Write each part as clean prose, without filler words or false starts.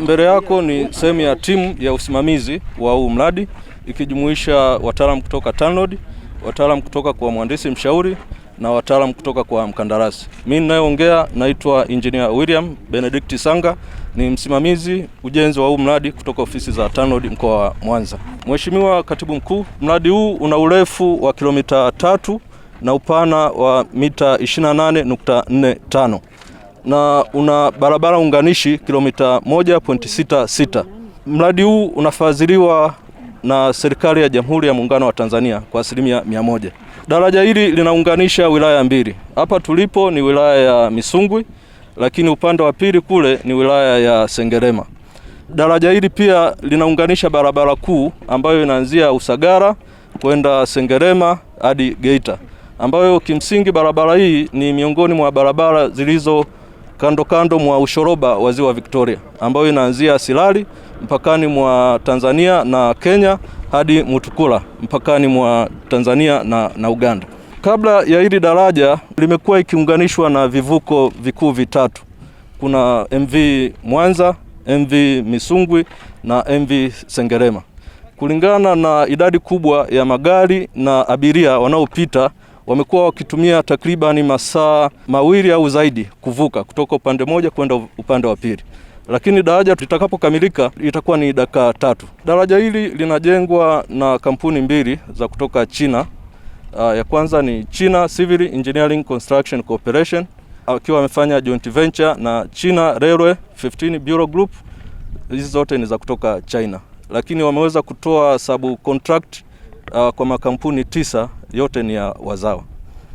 Mbele yako ni sehemu ya timu ya usimamizi wa huu mradi ikijumuisha wataalamu kutoka TANROADS, wataalamu kutoka kwa mhandisi mshauri na wataalamu kutoka kwa mkandarasi. Mimi ninayeongea naitwa Engineer William Benedict Sanga, ni msimamizi ujenzi wa huu mradi kutoka ofisi za TANROADS mkoa wa Mwanza. Mheshimiwa Katibu Mkuu, mradi huu una urefu wa kilomita 3 na upana wa mita 28.45 na una barabara unganishi kilomita 1.66. Mradi huu unafadhiliwa na serikali ya Jamhuri ya Muungano wa Tanzania kwa 100%. Daraja hili linaunganisha wilaya mbili. Hapa tulipo ni wilaya ya Misungwi, lakini upande wa pili kule ni wilaya ya Sengerema. Daraja hili pia linaunganisha barabara kuu ambayo inaanzia Usagara kwenda Sengerema hadi Geita, ambayo kimsingi barabara hii ni miongoni mwa barabara zilizo kando mwa ushoroba wa Ziwa Victoria, ambayo inaanzia Silali mpakani mwa Tanzania na Kenya hadi Mutukula mpakani mwa Tanzania na Uganda. Kabla ya hili daraja limekuwa ikiunganishwa na vivuko vikuu vitatu. Kuna MV Mwanza, MV Misungwi na MV Sengerema. Kulingana na idadi kubwa ya magari na abiria wanaopita, wamekuwa wakitumia takriban masaa 2 au zaidi kuvuka kutoka upande moja kwenda upande wa pili. Lakini daraja litakapokamilika itakuwa ni dakika 3. Daraja hili linajengwa na kampuni mbili za kutoka China. Ya kwanza ni China Civil Engineering Construction Corporation, akiwa wamefanya joint venture na China Railway 15 Bureau Group. Hizi zote ni za kutoka China, lakini wameweza kutoa subcontract kwa makampuni 9, yote ni ya wazawa.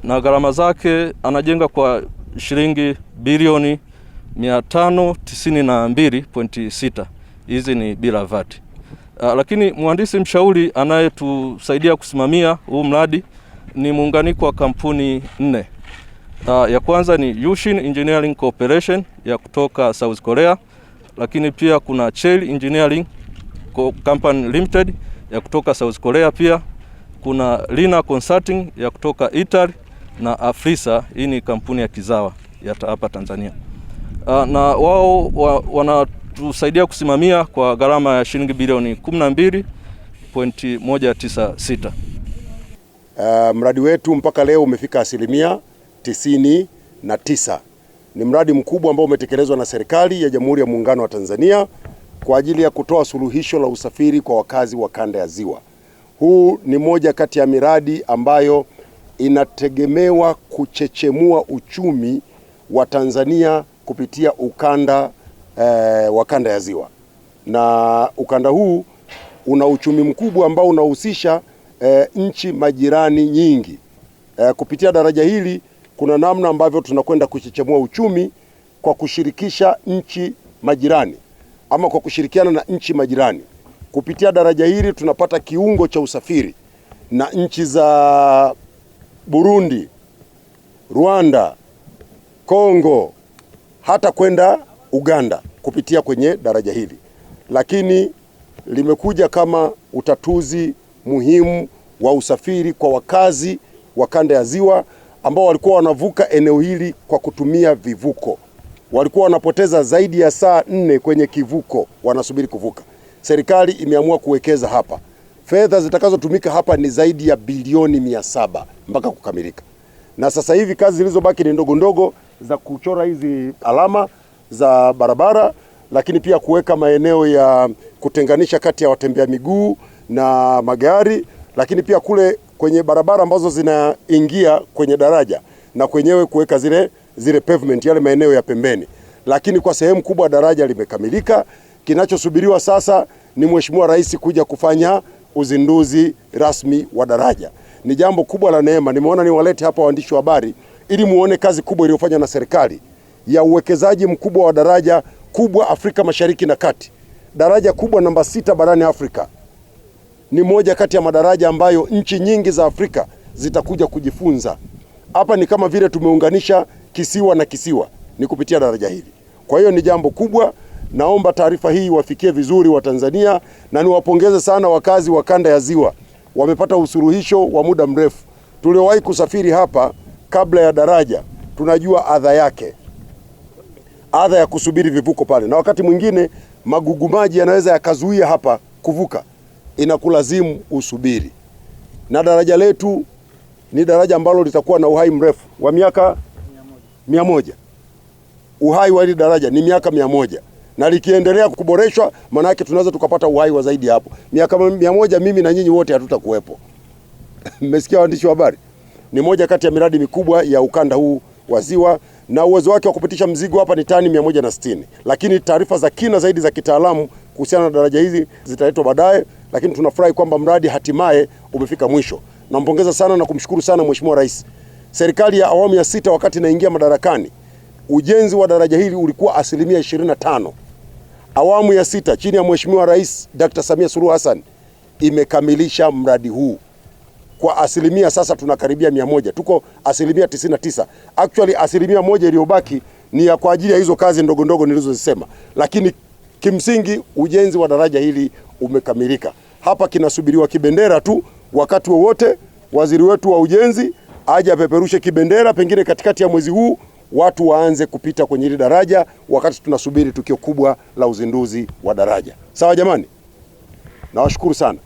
Na gharama zake anajenga kwa shilingi bilioni 592.6. Hizi ni bila VAT. Lakini mhandisi mshauri anayetusaidia kusimamia huu mradi ni muunganiko wa kampuni 4. Ya kwanza ni Yushin Engineering Corporation ya kutoka South Korea, lakini pia kuna Cheil Engineering Company Limited ya kutoka South Korea pia. Kuna Lina Consulting ya kutoka Italy na Afrisa, hii ni kampuni ya kizawa ya hapa Tanzania. Na wao wanatusaidia kusimamia kwa gharama ya shilingi bilioni 12.196. Mradi wetu mpaka leo umefika 99%. Ni mradi mkubwa ambao umetekelezwa na serikali ya Jamhuri ya Muungano wa Tanzania kwa ajili ya kutoa suluhisho la usafiri kwa wakazi wa kanda ya Ziwa. Huu ni moja kati ya miradi ambayo inategemewa kuchechemua uchumi wa Tanzania kupitia ukanda wa kanda ya Ziwa. Na ukanda huu una uchumi mkubwa ambao unahusisha nchi majirani nyingi. Kupitia daraja hili kuna namna ambavyo tunakwenda kuchechemua uchumi kwa kushirikisha nchi majirani ama kwa kushirikiana na nchi majirani. Kupitia daraja hili tunapata kiungo cha usafiri na nchi za Burundi, Rwanda, Kongo, hata kwenda Uganda kupitia kwenye daraja hili. Lakini limekuja kama utatuzi muhimu wa usafiri kwa wakazi wa kanda ya Ziwa ambao walikuwa wanavuka eneo hili kwa kutumia vivuko. Walikuwa wanapoteza zaidi ya saa 4 kwenye kivuko wanasubiri kuvuka. Serikali imeamua kuwekeza hapa. Fedha zitakazotumika hapa ni zaidi ya bilioni 700 mpaka kukamilika. Na sasa hivi kazi zilizobaki ni ndogo ndogo za kuchora hizi alama za barabara, lakini pia kuweka maeneo ya kutenganisha kati ya watembea miguu na magari, lakini pia kule kwenye barabara ambazo zinaingia kwenye daraja na kwenyewe kuweka zile pavement, yale maeneo ya pembeni. Lakini kwa sehemu kubwa daraja limekamilika. Kinachosubiriwa sasa ni Mheshimiwa Rais kuja kufanya uzinduzi rasmi wa daraja. Ni jambo kubwa la neema. Nimeona niwalete hapa waandishi wa habari ili muone kazi kubwa iliyofanywa na serikali ya uwekezaji mkubwa wa daraja kubwa Afrika Mashariki na Kati. Daraja kubwa namba 6 barani Afrika. Ni moja kati ya madaraja ambayo nchi nyingi za Afrika zitakuja kujifunza. Hapa ni kama vile tumeunganisha kisiwa na kisiwa ni kupitia daraja hili. Kwa hiyo ni jambo kubwa. Naomba taarifa hii wafikie vizuri wa Tanzania na niwapongeze sana wakazi wa kanda ya Ziwa. Wamepata usuluhisho wa muda mrefu. Tuliowahi kusafiri hapa kabla ya daraja tunajua adha yake. Adha ya kusubiri vivuko pale. Na wakati mwingine magugu maji yanaweza yakazuia hapa kuvuka, inakulazimu usubiri. Na daraja letu ni daraja ambalo litakuwa na uhai mrefu wa miaka 100. Uhai wa hili daraja ni miaka 100, na likiendelea kuboreshwa maana yake tunaweza tukapata uhai wa zaidi hapo. Miaka 100 mimi na nyinyi wote hatutakuwepo. Mmesikia waandishi wa habari? Ni moja kati ya miradi mikubwa ya ukanda huu wa Ziwa, na uwezo wake wa kupitisha mzigo hapa ni tani 160. Lakini taarifa za kina zaidi za kitaalamu kuhusiana na daraja hizi zitaletwa baadaye, lakini tunafurahi kwamba mradi hatimaye umefika mwisho. Nampongeza sana na kumshukuru sana Mheshimiwa Rais. Serikali ya awamu ya 6 wakati inaingia madarakani, ujenzi wa daraja hili ulikuwa 25%. Awamu ya 6 chini ya Mheshimiwa Rais Dr. Samia Suluhu Hassan imekamilisha mradi huu kwa asilimia, sasa tunakaribia 100, tuko asilimia 99. Actually asilimia 1 iliyobaki ni ya kwa ajili ya hizo kazi ndogo ndogo nilizozisema, lakini kimsingi ujenzi wa daraja hili umekamilika. Hapa kinasubiriwa kibendera tu, wakati wowote waziri wetu wa ujenzi aje apeperushe kibendera, pengine katikati ya mwezi huu watu waanze kupita kwenye hili daraja, wakati tunasubiri tukio kubwa la uzinduzi wa daraja. Sawa jamani, nawashukuru sana.